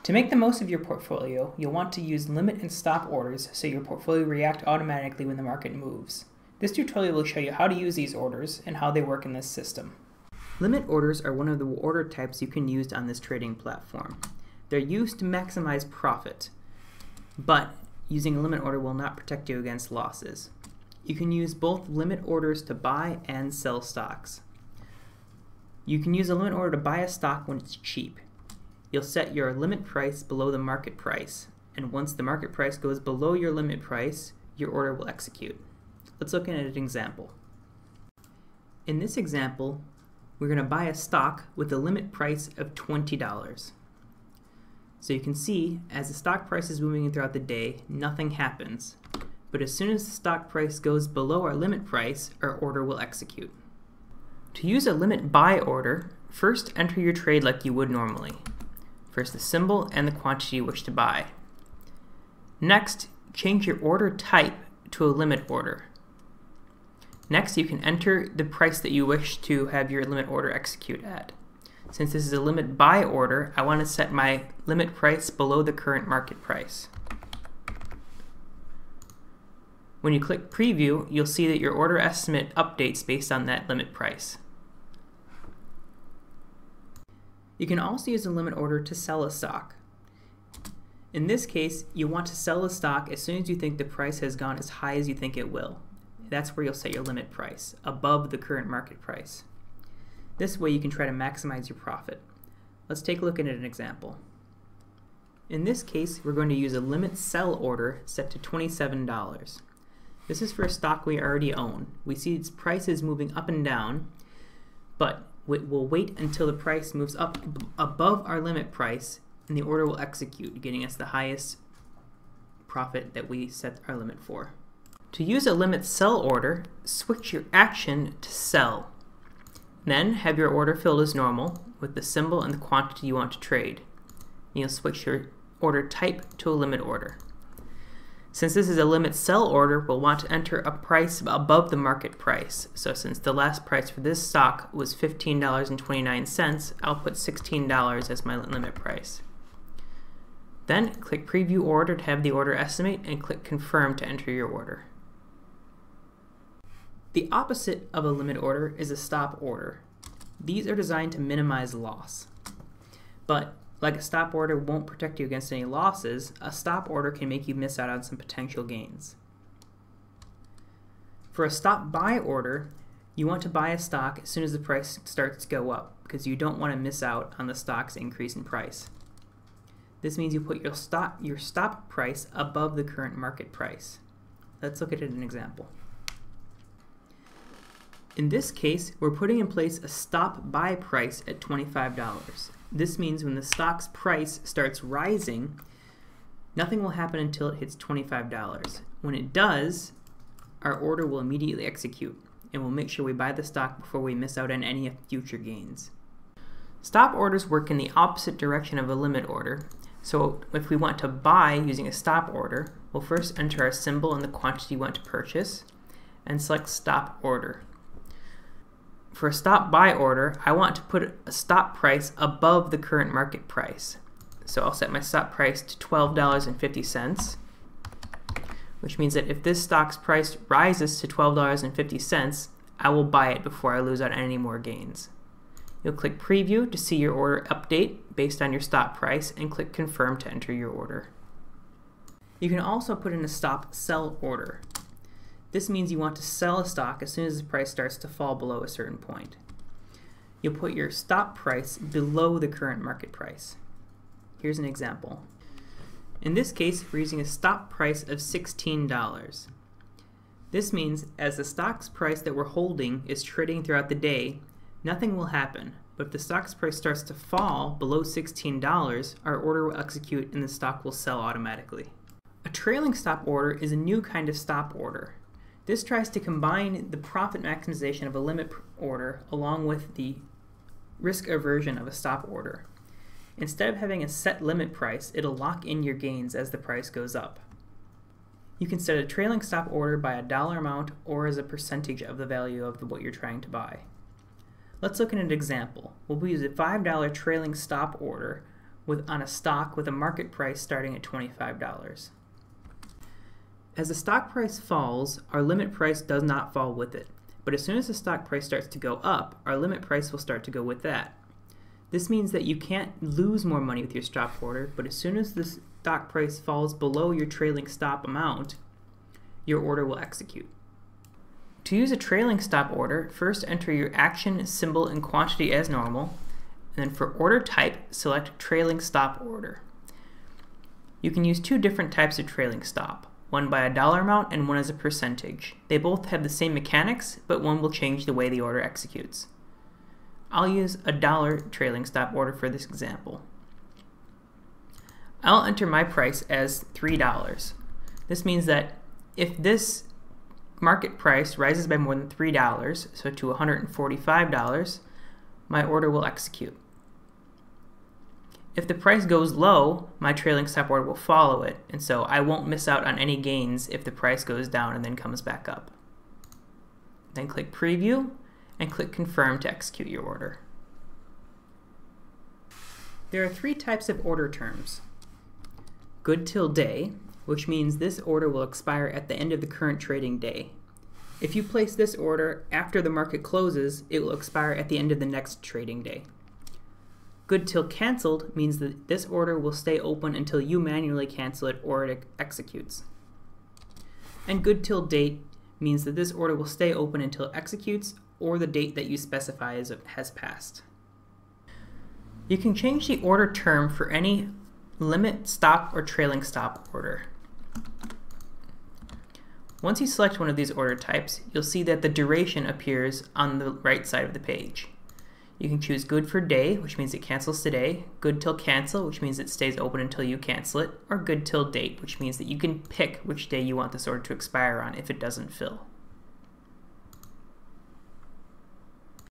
To make the most of your portfolio, you'll want to use limit and stop orders so your portfolio reacts automatically when the market moves. This tutorial will show you how to use these orders and how they work in this system. Limit orders are one of the order types you can use on this trading platform. They're used to maximize profit, but using a limit order will not protect you against losses. You can use both limit orders to buy and sell stocks. You can use a limit order to buy a stock when it's cheap. You'll set your limit price below the market price, and once the market price goes below your limit price, your order will execute. Let's look at an example. In this example, we're going to buy a stock with a limit price of $20. So you can see, as the stock price is moving throughout the day, nothing happens. But as soon as the stock price goes below our limit price, our order will execute. To use a limit buy order, first enter your trade like you would normally. First the symbol and the quantity you wish to buy. Next, change your order type to a limit order. Next, you can enter the price that you wish to have your limit order execute at. Since this is a limit buy order, I want to set my limit price below the current market price. When you click preview, you'll see that your order estimate updates based on that limit price. You can also use a limit order to sell a stock. In this case, you want to sell a stock as soon as you think the price has gone as high as you think it will. That's where you'll set your limit price, above the current market price. This way you can try to maximize your profit. Let's take a look at an example. In this case, we're going to use a limit sell order set to $27. This is for a stock we already own. We see its price is moving up and down, but we'll wait until the price moves up above our limit price and the order will execute, getting us the highest profit that we set our limit for. To use a limit sell order, switch your action to sell. Then have your order filled as normal with the symbol and the quantity you want to trade. You'll switch your order type to a limit order. Since this is a limit sell order, we'll want to enter a price above the market price. So since the last price for this stock was $15.29, I'll put $16 as my limit price. Then click preview order to have the order estimate and click confirm to enter your order. The opposite of a limit order is a stop order. These are designed to minimize loss. But like a stop order won't protect you against any losses, a stop order can make you miss out on some potential gains. For a stop buy order, you want to buy a stock as soon as the price starts to go up because you don't want to miss out on the stock's increase in price. This means you put your stop price above the current market price. Let's look at an example. In this case, we're putting in place a stop buy price at $25. This means when the stock's price starts rising, nothing will happen until it hits $25. When it does, our order will immediately execute, and we'll make sure we buy the stock before we miss out on any future gains. Stop orders work in the opposite direction of a limit order, so if we want to buy using a stop order, we'll first enter our symbol and the quantity we want to purchase, and select stop order. For a stop buy order, I want to put a stop price above the current market price. So I'll set my stop price to $12.50, which means that if this stock's price rises to $12.50, I will buy it before I lose out on any more gains. You'll click preview to see your order update based on your stop price and click confirm to enter your order. You can also put in a stop sell order. This means you want to sell a stock as soon as the price starts to fall below a certain point. You'll put your stop price below the current market price. Here's an example. In this case, we're using a stop price of $16. This means as the stock's price that we're holding is trading throughout the day, nothing will happen. But if the stock's price starts to fall below $16, our order will execute and the stock will sell automatically. A trailing stop order is a new kind of stop order. This tries to combine the profit maximization of a limit order along with the risk aversion of a stop order. Instead of having a set limit price, it'll lock in your gains as the price goes up. You can set a trailing stop order by a dollar amount or as a percentage of the value of what you're trying to buy. Let's look at an example. We'll use a $5 trailing stop order on a stock with a market price starting at $25. As the stock price falls, our limit price does not fall with it. But as soon as the stock price starts to go up, our limit price will start to go with that. This means that you can't lose more money with your stop order, but as soon as the stock price falls below your trailing stop amount, your order will execute. To use a trailing stop order, first enter your action, symbol, and quantity as normal, and then for order type, select trailing stop order. You can use two different types of trailing stop, one by a dollar amount and one as a percentage. They both have the same mechanics, but one will change the way the order executes. I'll use a dollar trailing stop order for this example. I'll enter my price as $3. This means that if this market price rises by more than $3, so to $145, my order will execute. If the price goes low, my trailing stop order will follow it, and so I won't miss out on any gains if the price goes down and then comes back up. Then click Preview and click Confirm to execute your order. There are three types of order terms. Good till day, which means this order will expire at the end of the current trading day. If you place this order after the market closes, it will expire at the end of the next trading day. Good till canceled means that this order will stay open until you manually cancel it or it executes. And good till date means that this order will stay open until it executes or the date that you specify has passed. You can change the order term for any limit, stop, or trailing stop order. Once you select one of these order types, you'll see that the duration appears on the right side of the page. You can choose good for day, which means it cancels today, good till cancel, which means it stays open until you cancel it, or good till date, which means that you can pick which day you want this order to expire on if it doesn't fill.